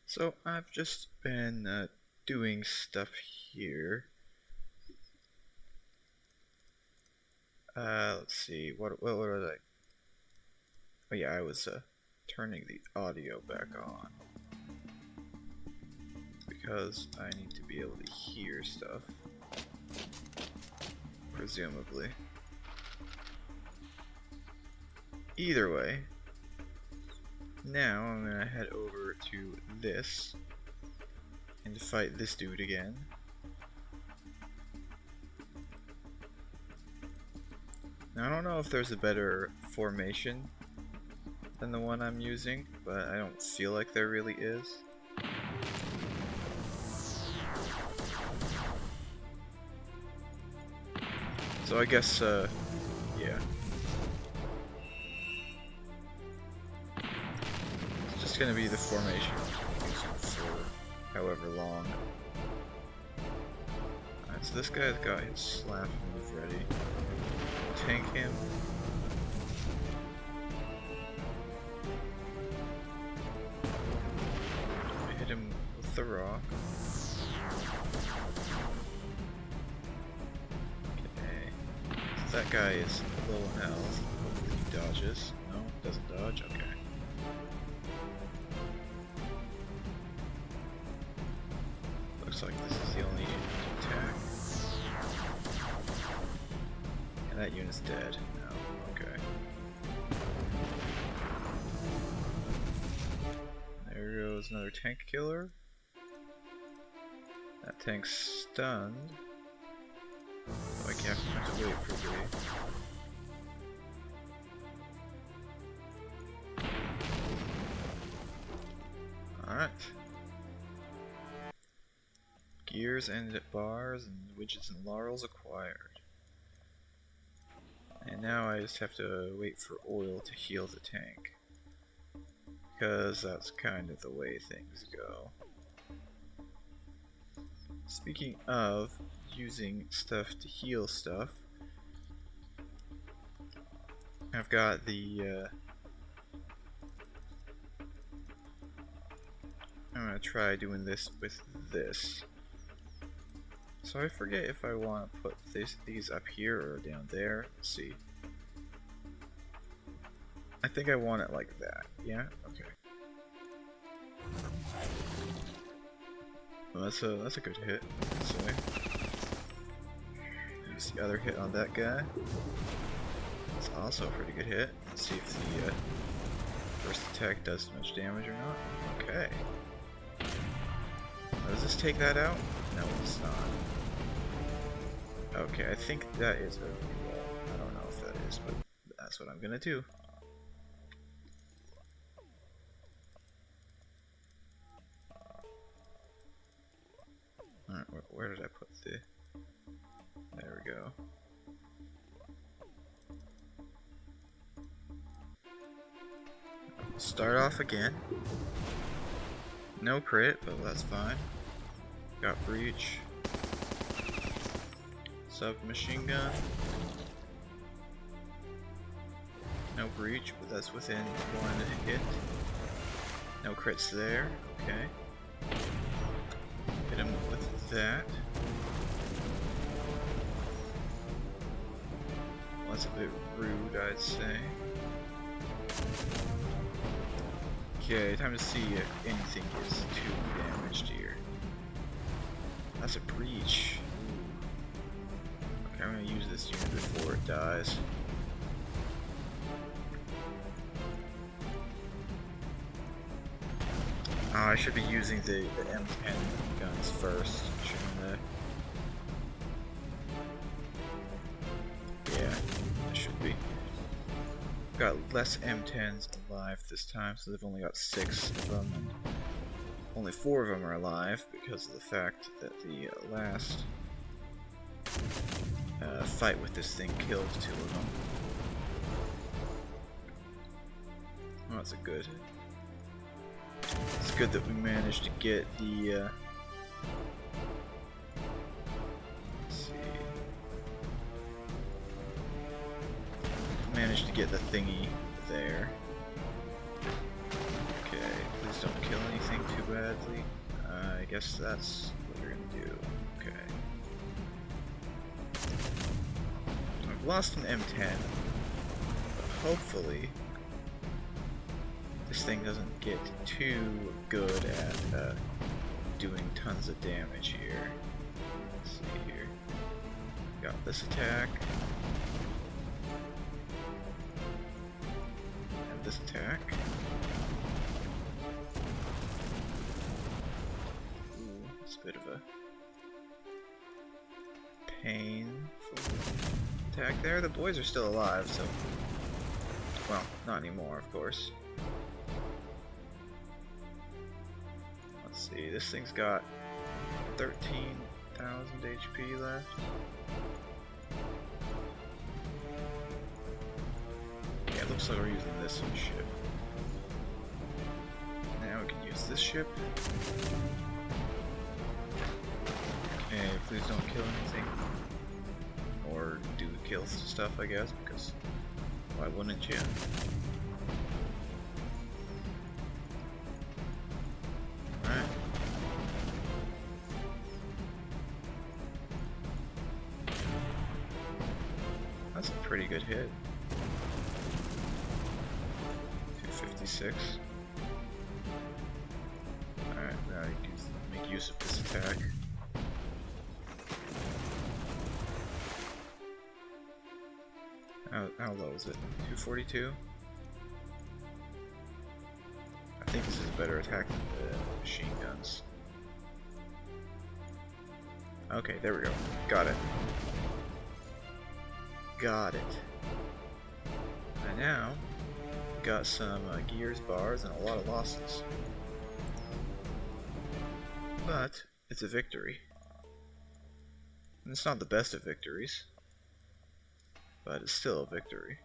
So I've just been doing stuff here. Let's see, what was I? Oh yeah, I was turning the audio back on because I need to be able to hear stuff, presumably. Either way, now I'm gonna head over to this and fight this dude again. Now, I don't know if there's a better formation than the one I'm using, but I don't feel like there really is. So I guess, yeah. It's just gonna be the formation I'm using for however long. Alright, so this guy's got his slap move ready. Tank him. Hit him with the rock. Okay. So that guy is low in health. Hopefully he dodges. No, doesn't dodge? Okay. Looks like this is the only unit to attack. And that unit's dead. No, okay. There goes another tank killer. That tank's stunned. So I can't have to wait for the... Alright. Gears and bars and widgets and laurels acquired. And now I just have to wait for oil to heal the tank. Because that's kind of the way things go. Speaking of using stuff to heal stuff, I've got the I'm gonna try doing this with this. So I forget if I want to put these up here or down there. Let's see. I think I want it like that. Yeah? Okay. Well, that's a good hit. So use the other hit on that guy. It's also a pretty good hit. Let's see if the first attack does much damage or not. Okay. Does this take that out? No, it's not. Okay, I think that is a reroll. I don't know if that is, but that's what I'm gonna do. Alright, where did I put the... There we go. Start off again. No crit, but that's fine. Got breach. Submachine gun. No breach, but that's within one hit. No crits there. Okay. Hit him with that. Well, that's a bit rude, I'd say. Okay, time to see if anything is too damaged here. That's a breach. Okay, I'm gonna use this unit before it dies. Oh, I should be using the M10 guns first, shouldn't I? Yeah, I should be. Got less M10s alive this time, so they've only got 6 of them, and only 4 of them are alive because of the fact that the last fight with this thing killed 2 of them. Oh, that's a good. It's good that we managed to get the. Let's see. Managed to get the thingy there. Okay, please don't kill anything too badly. I guess that's what we're gonna do. Okay. I've lost an M10, but hopefully this thing doesn't get too good at doing tons of damage here. Let's see here. Got this attack. And this attack. Ooh, it's a bit of a painful attack there. The boys are still alive, so... Well, not anymore, of course. Let's see, this thing's got 13,000 HP left. Yeah, it looks like we're using this ship. Now we can use this ship. Okay, please don't kill anything. Or do kill stuff, I guess, because why wouldn't you? Alright. That's a pretty good hit. 256. Alright, now you can make use of this attack. How low is it? 242? I think this is a better attack than the machine guns. Okay, there we go. Got it. Got it. And now, we got some gears, bars, and a lot of losses. But, it's a victory. And it's not the best of victories. But it's still a victory.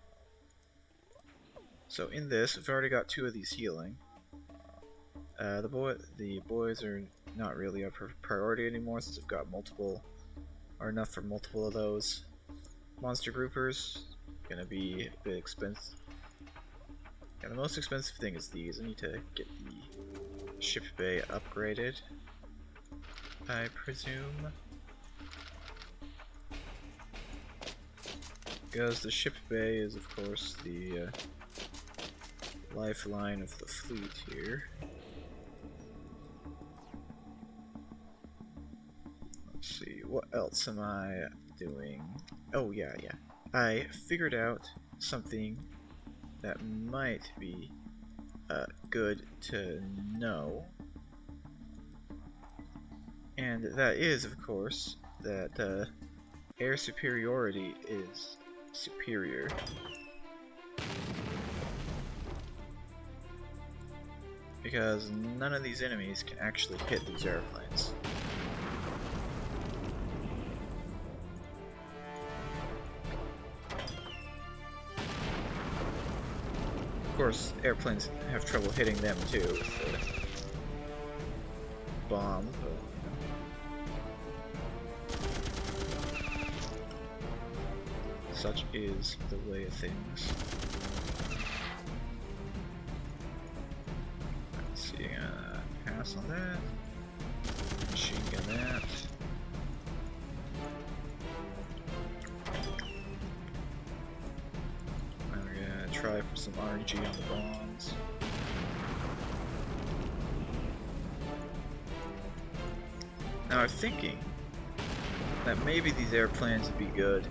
So in this, we've already got 2 of these healing. The boys are not really up for priority anymore since we've got multiple, or enough for multiple of those. Monster groupers, gonna be a bit expensive. Yeah, the most expensive thing is these. I need to get the ship bay upgraded, I presume. Because the ship bay is, of course, the lifeline of the fleet here. Let's see, what else am I doing? Oh, yeah. I figured out something that might be good to know. And that is, of course, that air superiority is superior. Because none of these enemies can actually hit these airplanes. Of course, airplanes have trouble hitting them too with the bombs, but such is the way of things. Let's see, pass on that. Machine gun that. And we're gonna try for some RNG on the bombs. Now I'm thinking that maybe these airplanes would be good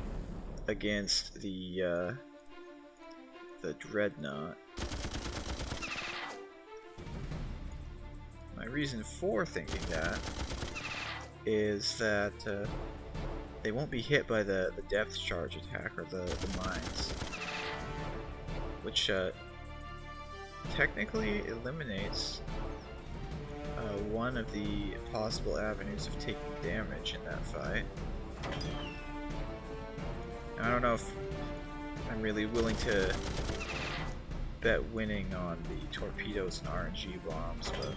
against the Dreadnought. My reason for thinking that is that they won't be hit by the depth charge attack or the mines, which technically eliminates one of the possible avenues of taking damage in that fight. I don't know if I'm really willing to bet winning on the torpedoes and RNG bombs, but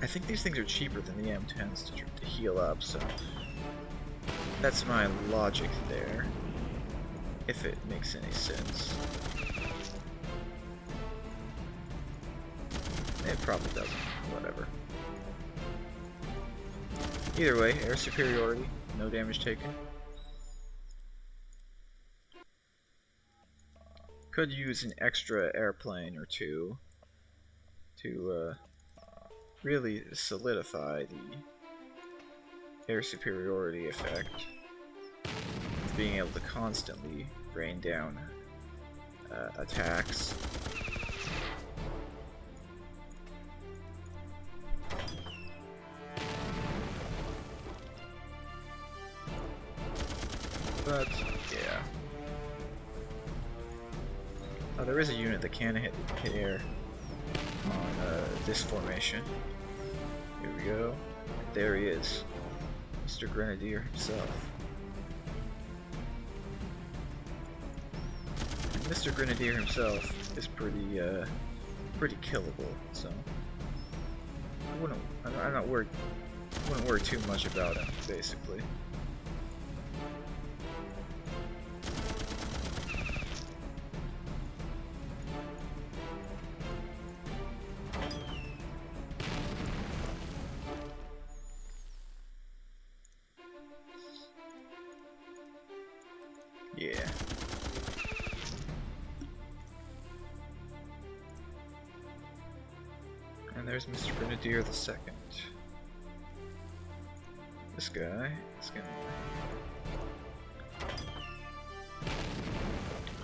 I think these things are cheaper than the M10s to heal up, so that's my logic there, if it makes any sense. probably doesn't. Whatever. Either way, air superiority, no damage taken. Could use an extra airplane or two to really solidify the air superiority effect. Being able to constantly rain down attacks. But, yeah. There is a unit that can hit air on this formation. Here we go. There he is. Mr. Grenadier himself. And Mr. Grenadier himself is pretty killable, so I'm not worried. Wouldn't worry too much about him, basically. Yeah. And there's Mr. Grenadier the Second. This guy is gonna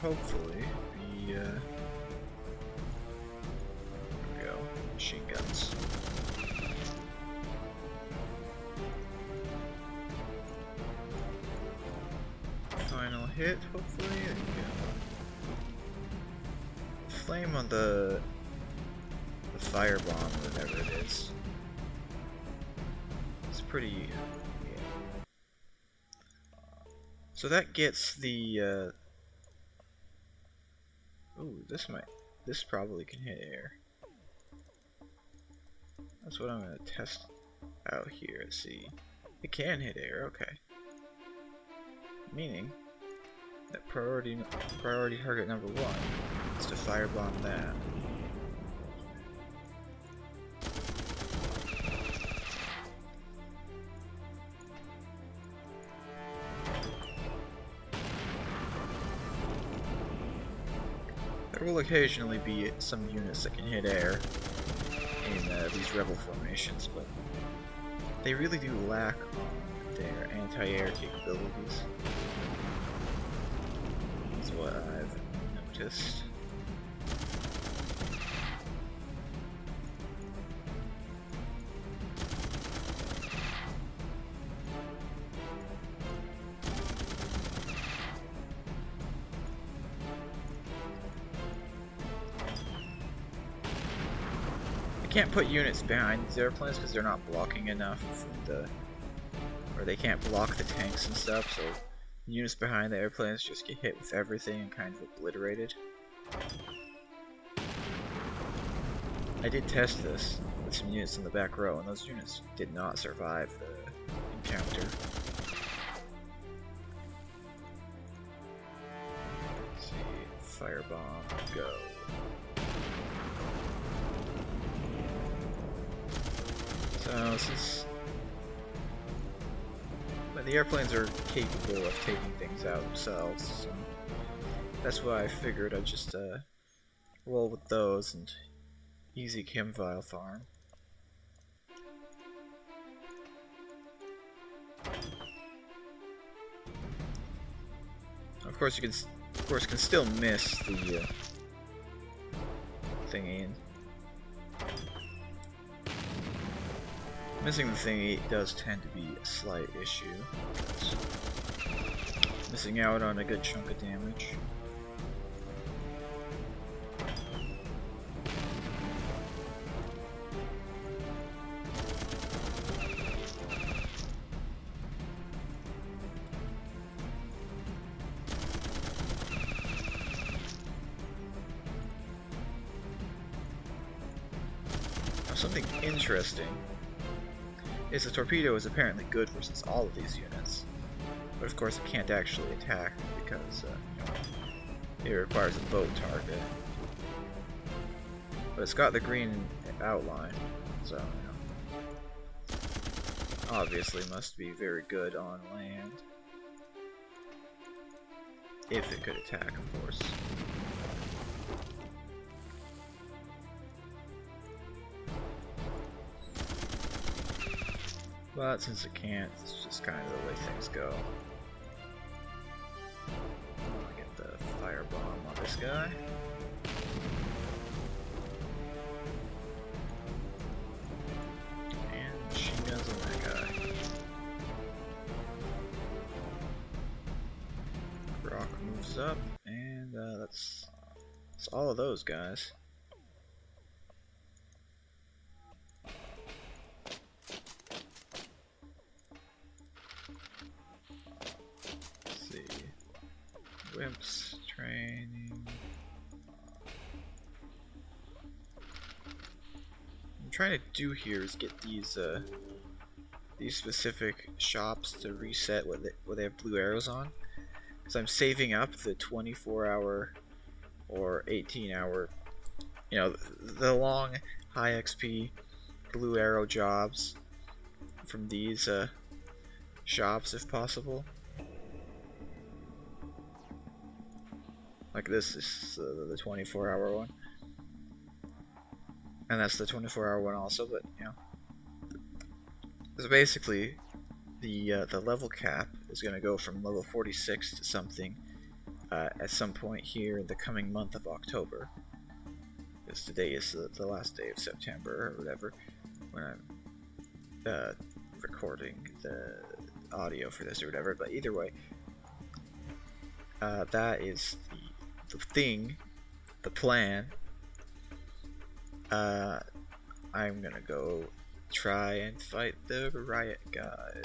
hopefully be there we go, machine guns. Final hit, hopefully. There we go. Flame on the firebomb, whatever it is. It's pretty, yeah. So that gets the, ooh, this probably can hit air. That's what I'm gonna test out here and see. It can hit air, okay. Meaning that priority target number 1 is to firebomb that. There will occasionally be some units that can hit air in these rebel formations, but they really do lack on their anti-air capabilities. That's what I've noticed. I can't put units behind these airplanes because they're not blocking enough from or they can't block the tanks and stuff, so units behind the airplanes just get hit with everything and kind of obliterated. I did test this with some units in the back row, and those units did not survive the encounter. Let's see, firebomb, go. So this is, but the airplanes are capable of taking things out themselves, so that's why I figured I'd just roll with those and easy chem vial farm. Of course, you can still miss the thingy. Missing the thingy does tend to be a slight issue. Missing out on a good chunk of damage. Now, something interesting is the torpedo is apparently good versus all of these units, but of course it can't actually attack because it requires a boat target. But it's got the green outline, so you know, obviously must be very good on land. If it could attack, of course. But since it can't, it's just kind of the way things go. I'll get the firebomb on this guy. And machine guns on that guy. Rock moves up, and that's all of those guys. Let's see. Wimps, training. I'm trying to do here is get these specific shops to reset what they have blue arrows on. So I'm saving up the 24-hour or 18-hour, you know, the long high XP blue arrow jobs from these shops if possible. Like this is the 24-hour one, and that's the 24-hour one also. But you know, so basically the level cap is going to go from level 46 to something at some point here in the coming month of October. Because today is the last day of September or whatever when I'm recording the audio for this or whatever. But either way, that is the thing, the plan. I'm gonna go try and fight the riot guys.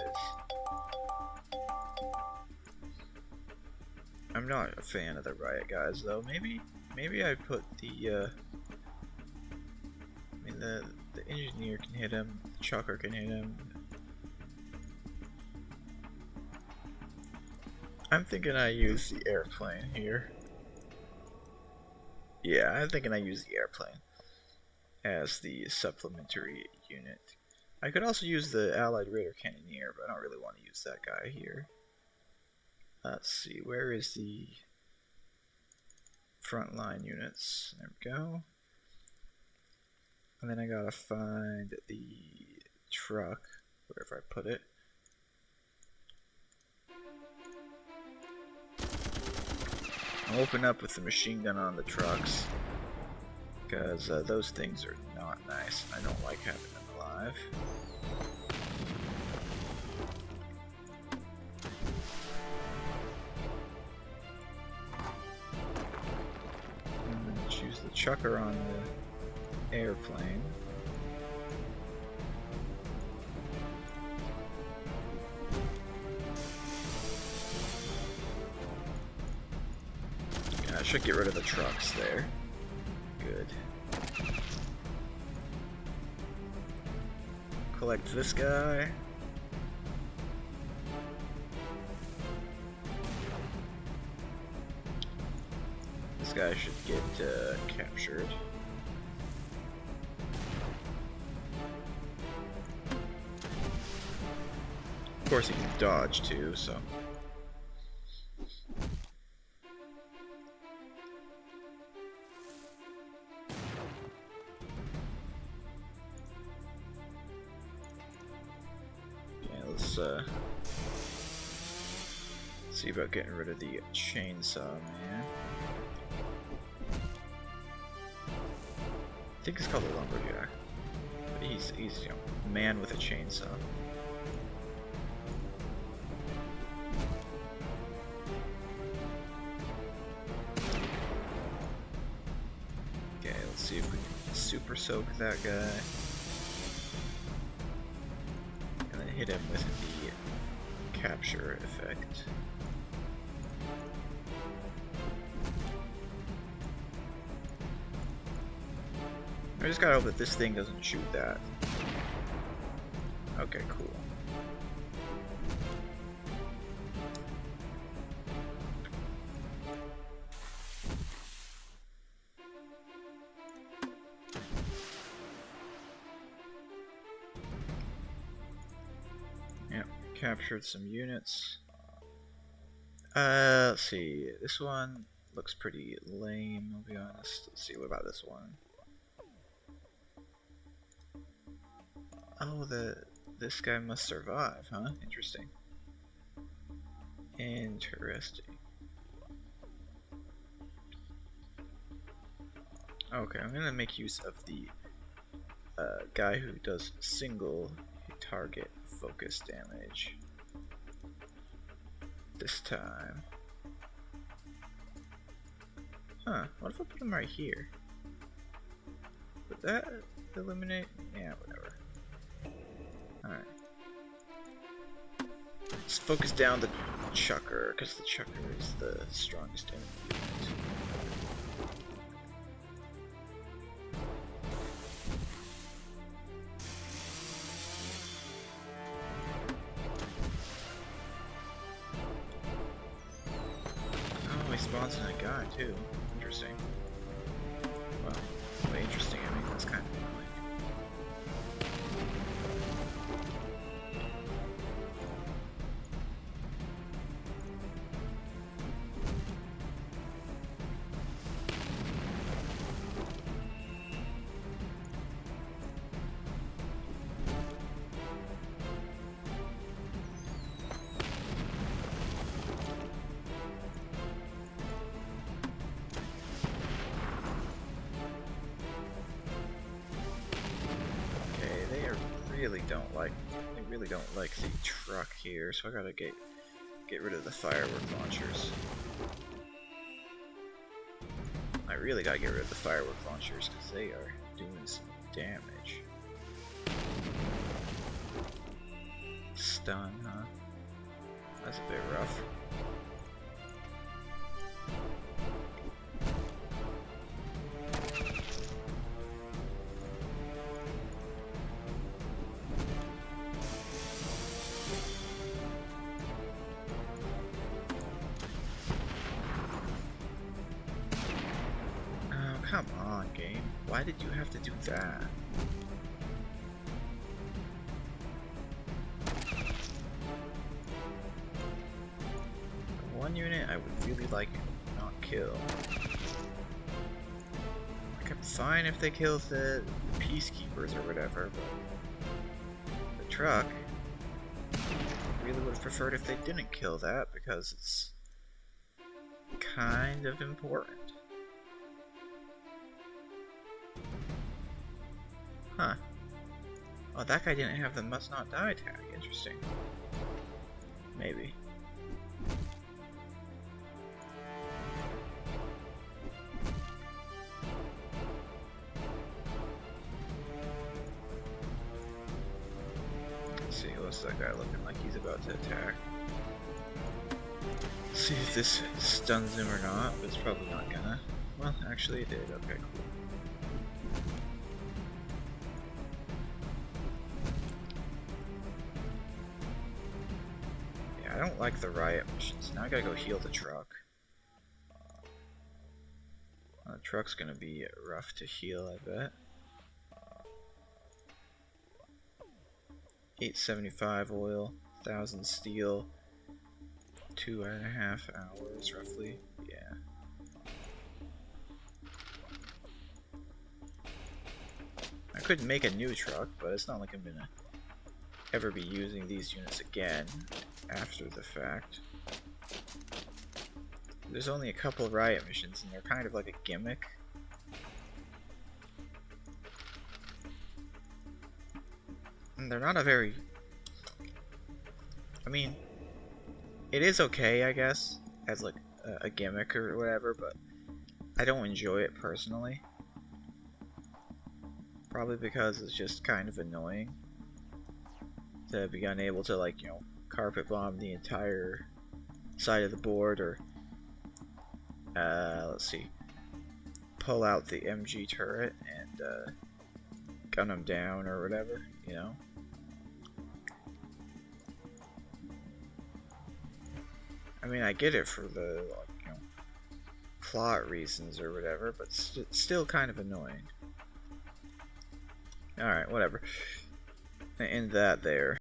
I'm not a fan of the riot guys though. Maybe I put the I mean the engineer can hit him, the chucker can hit him. I'm thinking I use the airplane here. Yeah, I'm thinking I use the airplane as the supplementary unit. I could also use the allied raider cannoneer, but I don't really want to use that guy here. Let's see, where is the frontline units? There we go. And then I gotta find the truck, wherever I put it. I'll open up with the machine gun on the trucks, because those things are not nice. I don't like having them alive. And then choose the chucker on the airplane. Yeah, I should get rid of the trucks there. Good. Collect this guy. This guy should get captured. Of course he can dodge too, so. Let's see about getting rid of the chainsaw man. I think it's called a lumberjack. But he's you know, man with a chainsaw. Okay, let's see if we can super soak that guy. Hit him with the capture effect. I just gotta hope that this thing doesn't shoot that. Okay, cool. captured some units. Let's see. This one looks pretty lame, I'll be honest. Let's see, what about this one? Oh, this guy must survive, huh? Interesting. Interesting. Okay, I'm gonna make use of the guy who does single target focus damage this time. Huh, what if I put him right here? Would that eliminate? Yeah, whatever. Alright. Let's focus down the chucker, because the chucker is the strongest enemy unit. Oh, he spawns in a guy too. Interesting. Well, by interesting, I mean that's kind of annoying. They really don't like the truck here, so I gotta get rid of the firework launchers. I really gotta get rid of the firework launchers because they are doing some damage. Stun, huh? That's a bit rough. Come on, game. Why did you have to do that? One unit I would really like to not kill. Like, I'm fine if they kill the peacekeepers or whatever, but the truck, I really would have preferred if they didn't kill that because it's kind of important. Huh. Oh, that guy didn't have the must not die tag. Interesting. Maybe. Let's see, what's that guy looking like he's about to attack? Let's see if this stuns him or not, but it's probably not gonna. Well, actually it did. Okay, cool. I don't like the riot missions. Now I gotta go heal the truck. The truck's gonna be rough to heal, I bet. 875 oil, 1000 steel, 2.5 hours roughly. Yeah. I could make a new truck, but it's not like I'm gonna ever be using these units again after the fact. There's only a couple of riot missions and they're kind of like a gimmick. And they're not a very... I mean, it is okay, I guess, as like a gimmick or whatever, but I don't enjoy it personally. Probably because it's just kind of annoying to be unable to, like, you know, carpet bomb the entire side of the board, or let's see, pull out the MG turret and gun them down or whatever, you know. I mean, I get it for the, like, you know, plot reasons or whatever, but still kind of annoying. Alright, whatever. End that there.